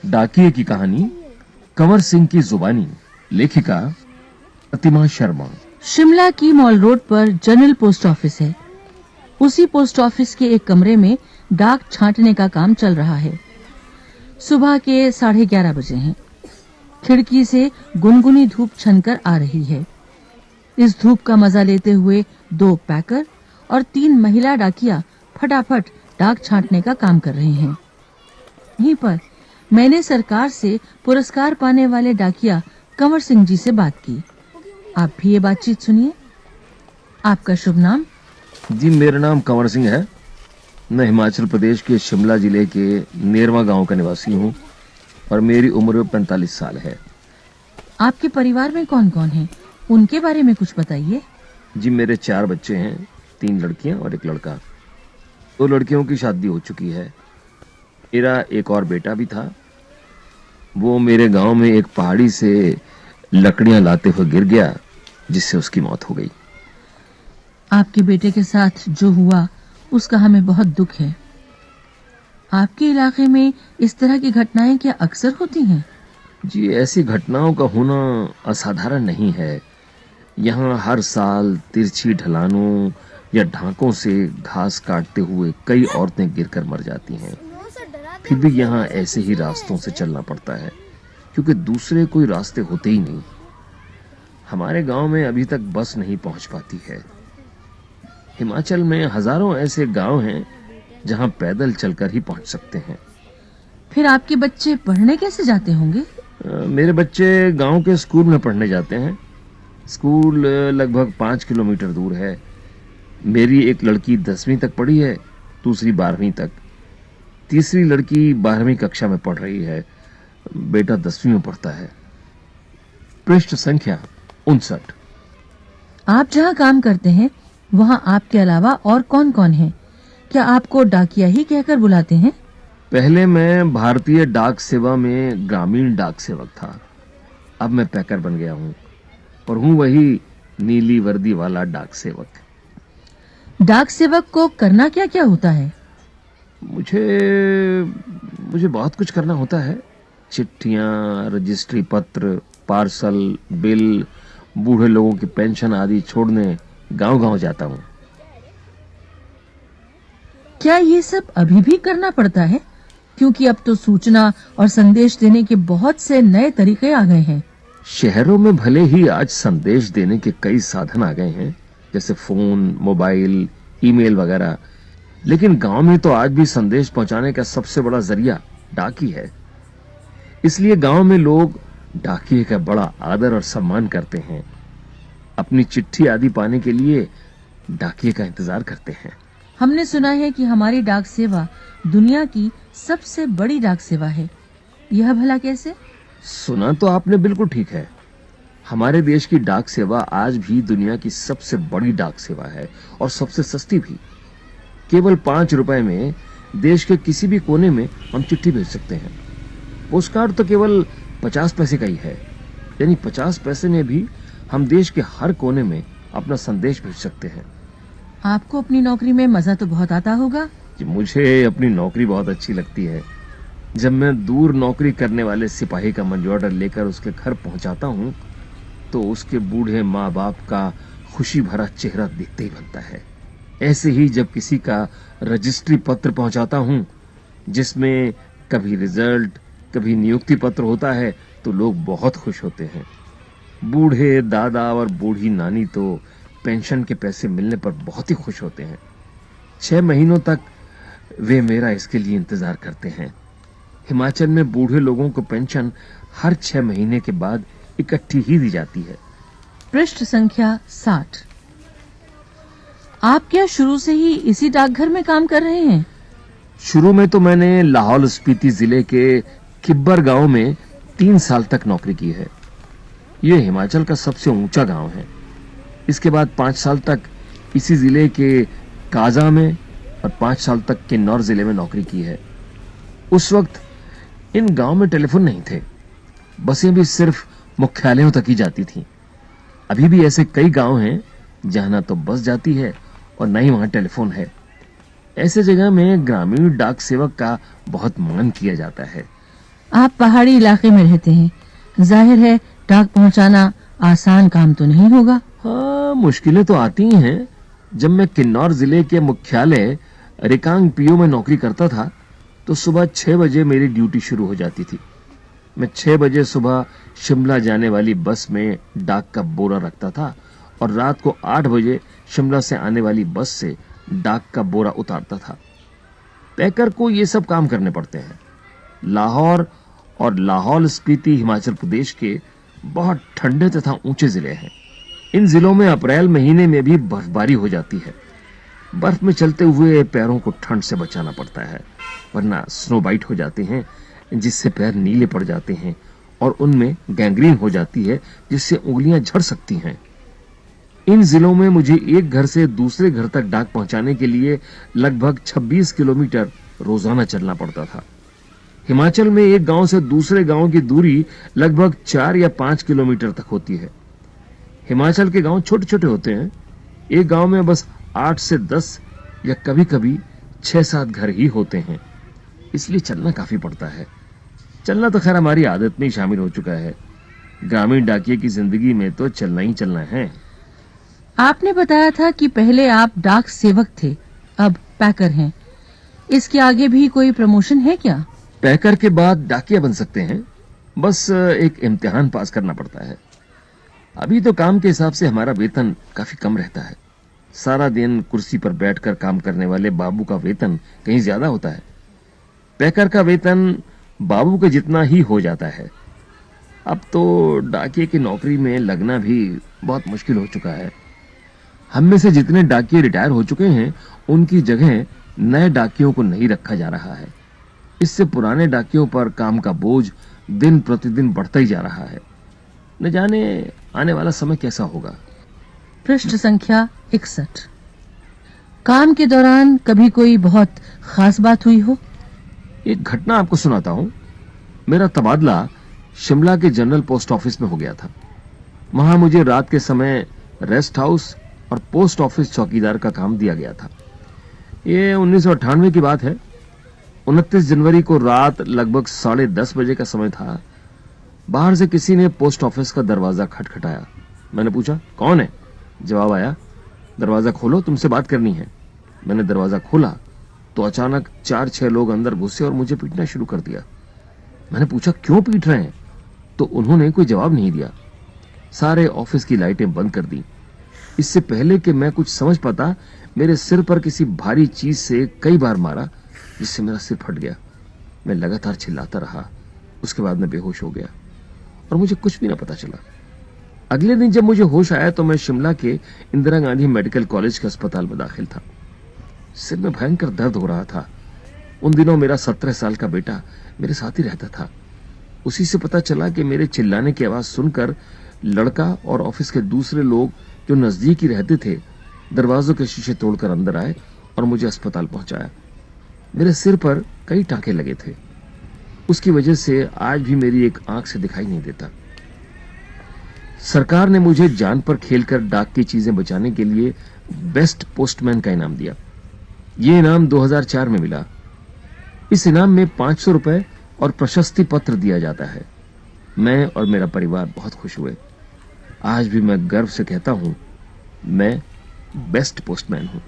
डाकिये की कहानी कंवर सिंह की जुबानी। लेखिका प्रतिमा शर्मा। शिमला की मॉल रोड पर जनरल पोस्ट ऑफिस है। उसी पोस्ट ऑफिस के एक कमरे में डाक छांटने का काम चल रहा है। सुबह के 11:30 बजे हैं। खिड़की से गुनगुनी धूप छनकर आ रही है। इस धूप का मजा लेते हुए 2 पैकर और 3 महिला डाकिया फटाफट डाक छांटने का काम कर रहे हैं। यहीं पर मैंने सरकार से पुरस्कार पाने वाले डाकिया कंवर सिंह जी से बात की। आप भी ये बातचीत सुनिए। आपका शुभ नाम? जी, मेरा नाम कंवर सिंह है। मैं हिमाचल प्रदेश के शिमला जिले के नेरवा गांव का निवासी हूं और मेरी उम्र 45 साल है। आपके परिवार में कौन-कौन है? उनके बारे में कुछ बताइए। जी, मेरे 4 बच्चे हैं, 3 लड़कियां और 1 लड़का। 2 लड़कियों की शादी हो चुकी है। मेरा एक और बेटा भी था। वो मेरे गांव में एक पहाड़ी से लकड़ियां लाते हुए गिर गया, जिससे उसकी मौत हो गई। आपके बेटे के साथ जो हुआ उसका हमें बहुत दुख है। आपके इलाके में इस तरह की घटनाएं क्या अक्सर होती हैं? जी, ऐसी घटनाओं का होना असाधारण नहीं है। यहाँ हर साल तिरछी ढलानों या ढांकों से घास काटते हुए कई औरतें गिरकर मर जाती हैं। फिर भी यहाँ ऐसे ही रास्तों से चलना पड़ता है, क्योंकि दूसरे कोई रास्ते होते ही नहीं। हमारे गांव में अभी तक बस नहीं पहुंच पाती है। हिमाचल में हजारों ऐसे गांव हैं जहां पैदल चलकर ही पहुंच सकते हैं। फिर आपके बच्चे पढ़ने कैसे जाते होंगे? मेरे बच्चे गांव के स्कूल में पढ़ने जाते हैं। स्कूल लगभग 5 किलोमीटर दूर है। मेरी एक लड़की 10वीं तक पढ़ी है, दूसरी 12वीं तक। तीसरी लड़की 12वीं कक्षा में पढ़ रही है। बेटा 10वीं में पढ़ता है। पृष्ठ संख्या 59। आप जहाँ काम करते हैं वहाँ आपके अलावा और कौन-कौन है? क्या आपको डाकिया ही कहकर बुलाते हैं? पहले मैं भारतीय डाक सेवा में ग्रामीण डाक सेवक था। अब मैं पैकर बन गया हूँ और हूँ वही नीली वर्दी वाला डाक सेवक। डाक सेवक को करना क्या-क्या होता है? मुझे बहुत कुछ करना होता है। चिट्ठियां, रजिस्ट्री पत्र, पार्सल, बिल, बूढ़े लोगों की पेंशन आदि छोड़ने गांव-गांव जाता हूँ। क्या ये सब अभी भी करना पड़ता है? क्योंकि अब तो सूचना और संदेश देने के बहुत से नए तरीके आ गए हैं। शहरों में भले ही आज संदेश देने के कई साधन आ गए हैं, जैसे फोन, मोबाइल, ईमेल वगैरह, लेकिन गांव में तो आज भी संदेश पहुंचाने का सबसे बड़ा जरिया डाक ही है। इसलिए गांव में लोग डाकिये का बड़ा आदर और सम्मान करते हैं। अपनी चिट्ठी आदि पाने के लिए डाकिये का इंतजार करते हैं। हमने सुना है कि हमारी डाक सेवा दुनिया की सबसे बड़ी डाक सेवा है। यह भला कैसे? सुना तो आपने बिल्कुल ठीक है। हमारे देश की डाक सेवा आज भी दुनिया की सबसे बड़ी डाक सेवा है और सबसे सस्ती भी। केवल 5 रुपए में देश के किसी भी कोने में हम चिट्ठी भेज सकते हैं। पोस्टकार्ड तो केवल 50 पैसे का ही है, यानी 50 पैसे में भी हम देश के हर कोने में अपना संदेश भेज सकते हैं। आपको अपनी नौकरी में मजा तो बहुत आता होगा। मुझे अपनी नौकरी बहुत अच्छी लगती है। जब मैं दूर नौकरी करने वाले सिपाही का मनी ऑर्डर लेकर उसके घर पहुंचाता हूं, तो उसके बूढ़े माँ बाप का खुशी भरा चेहरा देखते ही बनता है। ऐसे ही जब किसी का रजिस्ट्री पत्र पहुंचाता हूं, जिसमें कभी रिजल्ट, कभी नियुक्ति पत्र होता है, तो लोग बहुत खुश होते हैं। बूढ़े दादा और बूढ़ी नानी तो पेंशन के पैसे मिलने पर बहुत ही खुश होते हैं। 6 महीनों तक वे मेरा इसके लिए इंतजार करते हैं। हिमाचल में बूढ़े लोगों को पेंशन हर 6 महीने के बाद इकट्ठी ही दी जाती है। पृष्ठ संख्या 60। आप क्या शुरू से ही इसी डाकघर में काम कर रहे हैं? शुरू में तो मैंने लाहौल स्पीति जिले के किब्बर गांव में 3 साल तक नौकरी की है। यह हिमाचल का सबसे ऊंचा गांव है। इसके बाद 5 साल तक इसी जिले के काजा में और 5 साल तक किन्नौर जिले में नौकरी की है। उस वक्त इन गांव में टेलीफोन नहीं थे। बसें भी सिर्फ मुख्यालयों तक ही जाती थीं। अभी भी ऐसे कई गांव हैं जहां ना तो बस जाती है और न ही वहां टेलीफोन है। ऐसे जगह में ग्रामीण डाक सेवक का बहुत मान किया जाता है। आप पहाड़ी इलाके में रहते हैं, जाहिर है डाक पहुंचाना आसान काम तो नहीं होगा। हाँ, मुश्किलें तो आती ही हैं। जब मैं किन्नौर जिले के मुख्यालय रिकांग पीओ में नौकरी करता था तो सुबह 6 बजे मेरी ड्यूटी शुरू हो जाती थी। मैं 6 बजे सुबह शिमला जाने वाली बस में डाक का बोरा रखता था और रात को 8 बजे शिमला से आने वाली बस से डाक का बोरा उतारता था। पैकर को ये सब काम करने पड़ते हैं। लाहौर और लाहौल स्पीति हिमाचल प्रदेश के बहुत ठंडे तथा ऊंचे जिले हैं। इन जिलों में अप्रैल महीने में भी बर्फबारी हो जाती है। बर्फ में चलते हुए पैरों को ठंड से बचाना पड़ता है, वरना स्नो बाइट हो जाते हैं, जिससे पैर नीले पड़ जाते हैं और उनमें गैंग्रीन हो जाती है, जिससे उंगलियां झड़ सकती हैं। इन जिलों में मुझे एक घर से दूसरे घर तक डाक पहुंचाने के लिए लगभग 26 किलोमीटर रोजाना चलना पड़ता था। हिमाचल में एक गांव से दूसरे गांव की दूरी लगभग 4 या 5 किलोमीटर तक होती है। हिमाचल के गांव छोटे छोटे होते हैं। एक गांव में बस 8 से 10 या कभी कभी 6-7 घर ही होते हैं, इसलिए चलना काफी पड़ता है। चलना तो खैर हमारी आदत में ही शामिल हो चुका है। ग्रामीण डाकिये की जिंदगी में तो चलना ही चलना है। आपने बताया था कि पहले आप डाक सेवक थे, अब पैकर हैं। इसके आगे भी कोई प्रमोशन है क्या? पैकर के बाद डाकिया बन सकते हैं, बस एक इम्तिहान पास करना पड़ता है। अभी तो काम के हिसाब से हमारा वेतन काफी कम रहता है। सारा दिन कुर्सी पर बैठकर काम करने वाले बाबू का वेतन कहीं ज्यादा होता है। पैकर का वेतन बाबू के जितना ही हो जाता है। अब तो डाकिये की नौकरी में लगना भी बहुत मुश्किल हो चुका है। हम में से जितने डाकिये रिटायर हो चुके हैं, उनकी जगह नए डाकियों को नहीं रखा जा रहा है। इससे पुराने डाकियों पर काम का बोझ दिन प्रतिदिन बढ़ता ही जा रहा है। न जाने आने वाला समय कैसा होगा। पृष्ठ संख्या 61। काम के दौरान कभी कोई बहुत खास बात हुई हो? एक घटना आपको सुनाता हूं। मेरा तबादला शिमला के जनरल पोस्ट ऑफिस में हो गया था। वहां मुझे रात के समय रेस्ट हाउस और पोस्ट ऑफिस चौकीदार का काम दिया गया था। ये 1998 की बात है। 29 जनवरी को रात लगभग 10:30 बजे का समय था। बाहर से किसी ने पोस्ट ऑफिस का दरवाजा खटखटाया। मैंने पूछा, कौन है? जवाब आया, दरवाजा खोलो, तुमसे बात करनी है। मैंने दरवाजा खोला तो अचानक 4-6 लोग अंदर घुसे और मुझे पीटना शुरू कर दिया। मैंने पूछा, क्यों पीट रहे हैं? तो उन्होंने कोई जवाब नहीं दिया। सारे ऑफिस की लाइटें बंद कर दी। इससे पहले कि मैं कुछ समझ पाता, मेरे सिर पर किसी भारी चीज से कई बार मारा, जिससे मेरा सिर फट गया। मैं लगातार चिल्लाता रहा। उसके बाद मैं बेहोश हो गया और मुझे कुछ भी ना पता चला। अगले दिन जब मुझे होश आया तो मैं शिमला के इंदिरा गांधी मेडिकल कॉलेज के अस्पताल में दाखिल था। सिर में भयंकर दर्द हो रहा था। उन दिनों मेरा 17 साल का बेटा मेरे साथ ही रहता था। उसी से पता चला कि मेरे चिल्लाने की आवाज सुनकर लड़का और ऑफिस के दूसरे लोग जो नजदीक ही रहते थे, दरवाजों के शीशे तोड़कर अंदर आए और मुझे अस्पताल पहुंचाया। मेरे सिर पर कई टांके लगे थे। उसकी वजह से आज भी मेरी एक आंख से दिखाई नहीं देता। सरकार ने मुझे जान पर खेलकर डाक की चीजें बचाने के लिए बेस्ट पोस्टमैन का इनाम दिया। ये इनाम 2004 में मिला। इस इनाम में 500 रुपए और प्रशस्ति पत्र दिया जाता है। मैं और मेरा परिवार बहुत खुश हुए। आज भी मैं गर्व से कहता हूं, मैं बेस्ट पोस्टमैन हूं।